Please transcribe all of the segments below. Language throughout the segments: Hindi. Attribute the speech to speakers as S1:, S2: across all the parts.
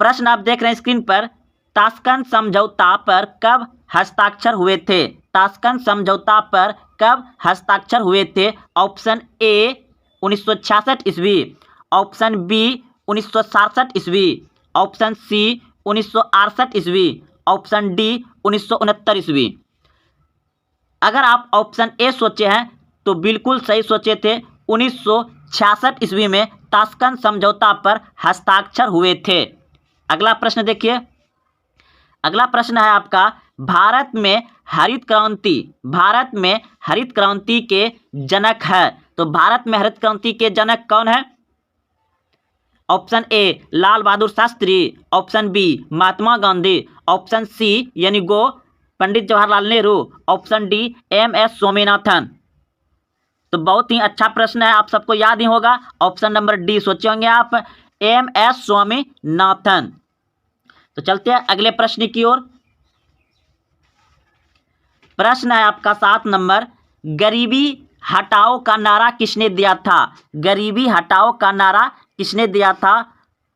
S1: प्रश्न आप देख रहे हैं स्क्रीन पर, ताशकंद समझौता पर कब हस्ताक्षर हुए थे? ताशकंद समझौता पर कब हस्ताक्षर हुए थे? ऑप्शन ए 1966 ईस्वी, ऑप्शन बी 1967 ईस्वी, ऑप्शन सी 1968 ईस्वी, ऑप्शन डी 1969 ईस्वी। अगर आप ऑप्शन ए सोचे हैं तो बिल्कुल सही सोचे थे। 1966 ईस्वी में ताशकंद समझौता पर हस्ताक्षर हुए थे। अगला प्रश्न देखिए। अगला प्रश्न है आपका, भारत में हरित क्रांति के जनक है। तो भारत में हरित क्रांति के जनक कौन है? Option A Lal Bahadur Shastri, option B Mahatma Gandhi, option C यानी गो Pandit Jawaharlal Nehru, option D M S. Swaminathan. तो बहुत ही अच्छा प्रश्न है, आप सबको याद ही होगा। ऑप्शन नंबर डी सोचे होंगे आप, एम.एस. स्वामीनाथन। तो चलते हैं अगले प्रश्न की ओर। प्रश्न है आपका 7 नंबर, गरीबी हटाओ का नारा किसने दिया था? गरीबी हटाओ का नारा किसने दिया था?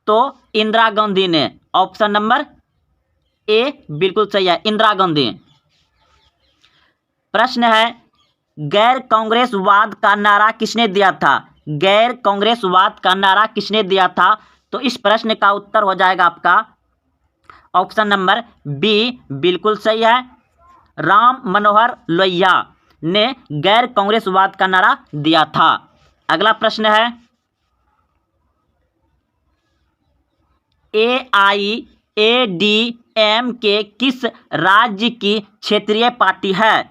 S1: तो इंदिरा गांधी ने। ऑप्शन नंबर ए बिल्कुल सही है, इंदिरा गांधी। प्रश्न है, गैर कांग्रेसवाद का नारा किसने दिया था? गैर कांग्रेसवाद का नारा किसने दिया था? तो इस प्रश्न का उत्तर हो जाएगा आपका ऑप्शन नंबर बी बिल्कुल सही है, राम मनोहर लोहिया ने गैर कांग्रेसवाद का नारा दिया था। अगला प्रश्न है, AIADMK किस राज्य की क्षेत्रीय पार्टी है?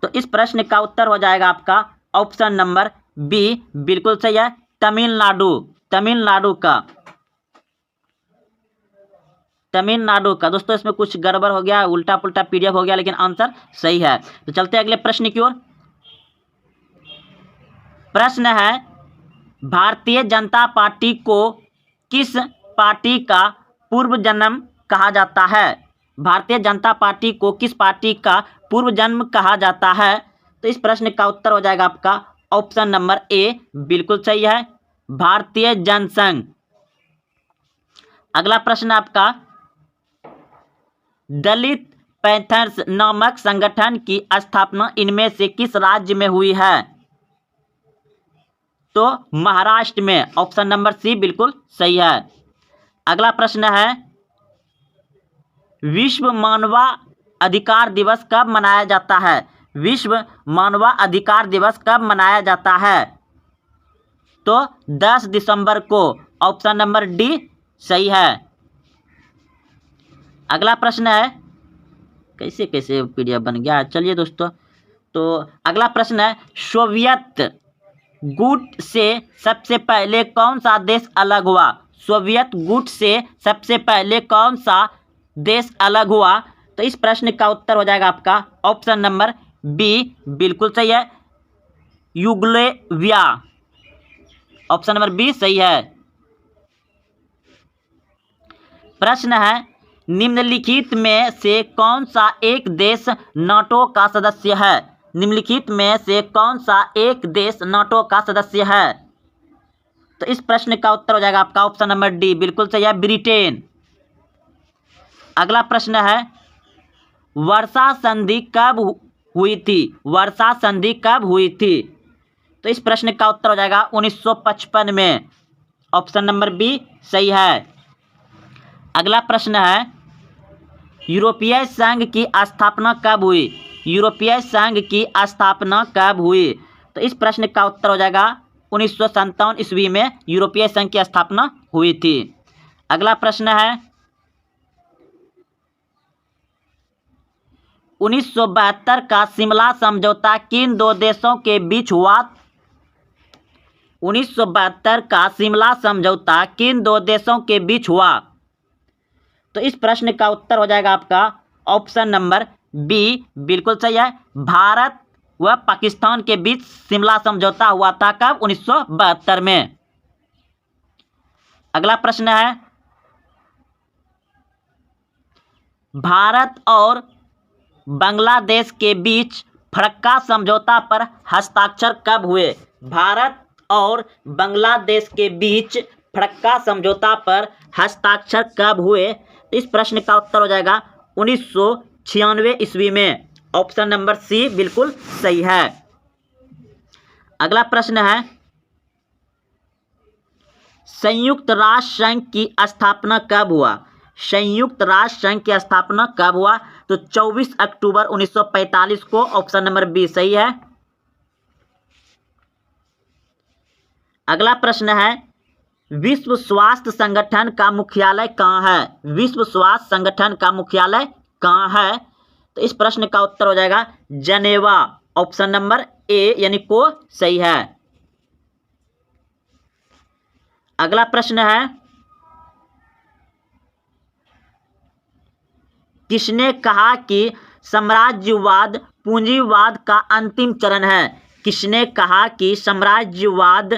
S1: तो इस प्रश्न का उत्तर हो जाएगा आपका ऑप्शन नंबर बी बिल्कुल सही है, तमिलनाडु का। दोस्तों इसमें कुछ गड़बड़ हो गया, उल्टा पुल्टा PDF हो गया, लेकिन आंसर सही है। तो चलते हैं अगले प्रश्न की ओर। प्रश्न है, भारतीय जनता पार्टी को किस पार्टी का पूर्व जन्म कहा जाता है? भारतीय जनता पार्टी को किस पार्टी का पूर्व जन्म कहा जाता है? तो इस प्रश्न का उत्तर हो जाएगा आपका ऑप्शन नंबर ए बिल्कुल सही है, भारतीय जनसंघ। अगला प्रश्न आपका, दलित पैंथर्स नामक संगठन की स्थापना इनमें से किस राज्य में हुई है? तो महाराष्ट्र में। ऑप्शन नंबर सी बिल्कुल सही है। अगला प्रश्न है, विश्व मानवाधिकार दिवस कब मनाया जाता है? विश्व मानवाधिकार दिवस कब मनाया जाता है? तो 10 दिसंबर को। ऑप्शन नंबर डी सही है। अगला प्रश्न है, कैसे PDF बन गया, चलिए दोस्तों। तो अगला प्रश्न है, सोवियत गुट से सबसे पहले कौन सा देश अलग हुआ? सोवियत गुट से सबसे पहले कौन सा देश अलग हुआ? तो इस प्रश्न का उत्तर हो जाएगा आपका ऑप्शन नंबर बी बिल्कुल सही है, यूगोस्लाविया। ऑप्शन नंबर बी सही है। प्रश्न है, निम्नलिखित में से कौन सा एक देश नाटो का सदस्य है? निम्नलिखित में से कौन सा एक देश नाटो का सदस्य है? तो इस प्रश्न का उत्तर हो जाएगा आपका ऑप्शन नंबर डी बिल्कुल सही है, ब्रिटेन। अगला प्रश्न है, वर्षा संधि कब हुई थी? वर्षा संधि कब हुई थी? तो इस प्रश्न का उत्तर हो जाएगा 1955 में। ऑप्शन नंबर बी सही है। अगला प्रश्न है, यूरोपीय संघ की स्थापना कब हुई? यूरोपीय संघ की स्थापना कब हुई? तो इस प्रश्न का उत्तर हो जाएगा 1957 ईस्वी में यूरोपीय संघ की स्थापना हुई थी। अगला प्रश्न है, 1972 का शिमला समझौता किन दो देशों के बीच हुआ? 1972 का शिमला समझौता किन दो देशों के बीच हुआ? तो इस प्रश्न का उत्तर हो जाएगा आपका ऑप्शन नंबर बी बिल्कुल सही है, भारत व पाकिस्तान के बीच शिमला समझौता हुआ था। कब? 1972 में। अगला प्रश्न है, भारत और बांग्लादेश के बीच फरक्का समझौता पर हस्ताक्षर कब हुए? भारत और बांग्लादेश के बीच फरक्का समझौता पर हस्ताक्षर कब हुए? तो इस प्रश्न का उत्तर हो जाएगा 1996 ईस्वी में। ऑप्शन नंबर सी बिल्कुल सही है। अगला प्रश्न है, संयुक्त राष्ट्र संघ की स्थापना कब हुआ? संयुक्त राष्ट्र संघ की स्थापना कब हुआ? तो 24 अक्टूबर 1945 को। ऑप्शन नंबर बी सही है। अगला प्रश्न है, विश्व स्वास्थ्य संगठन का मुख्यालय कहाँ है? विश्व स्वास्थ्य संगठन का मुख्यालय कहाँ है? तो इस प्रश्न का उत्तर हो जाएगा जनेवा। ऑप्शन नंबर ए यानी को सही है। अगला प्रश्न है, किसने कहा कि साम्राज्यवाद पूंजीवाद का अंतिम चरण है? किसने कहा कि साम्राज्यवाद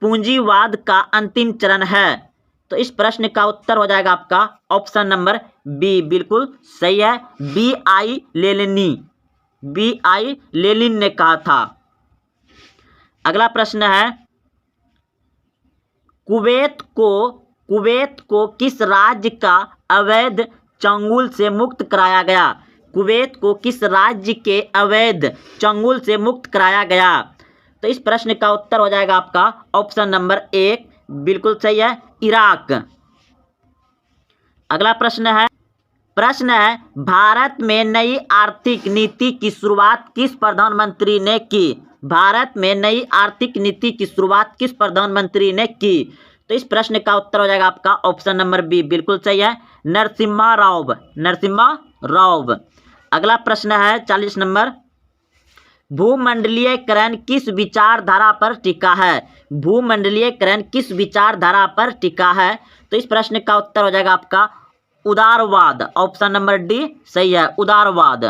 S1: पूंजीवाद का अंतिम चरण है? तो इस प्रश्न का उत्तर हो जाएगा आपका ऑप्शन नंबर बी बिल्कुल सही है। B.I. लेनिनी, B.I. लेनिन ने कहा था। अगला प्रश्न है, कुवैत को किस राज्य का अवैध चंगुल से मुक्त कराया गया? कुवैत को किस राज्य के अवैध चंगुल से मुक्त कराया गया? तो इस प्रश्न का उत्तर हो जाएगा आपका ऑप्शन नंबर एक बिल्कुल सही है, इराक। अगला प्रश्न है, भारत में नई आर्थिक नीति की शुरुआत किस प्रधानमंत्री ने की? भारत में नई आर्थिक नीति की शुरुआत किस प्रधानमंत्री ने की? तो इस प्रश्न का उत्तर हो जाएगा आपका ऑप्शन नंबर बी बिल्कुल सही है, नरसिम्हा राव। अगला प्रश्न है 40 नंबर, भूमंडलीयकरण किस विचारधारा पर टिका है? भूमंडलीयकरण किस विचारधारा पर टिका है? तो इस प्रश्न का उत्तर हो जाएगा आपका उदारवाद। ऑप्शन नंबर डी सही है, उदारवाद।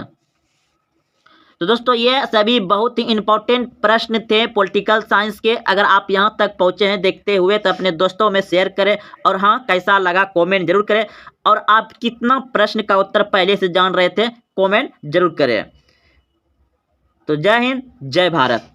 S1: तो दोस्तों ये सभी बहुत ही इंपॉर्टेंट प्रश्न थे पॉलिटिकल साइंस के। अगर आप यहाँ तक पहुँचे हैं देखते हुए तो अपने दोस्तों में शेयर करें, और हाँ कैसा लगा कमेंट जरूर करें, और आप कितना प्रश्न का उत्तर पहले से जान रहे थे कमेंट जरूर करें। तो जय हिंद, जय भारत।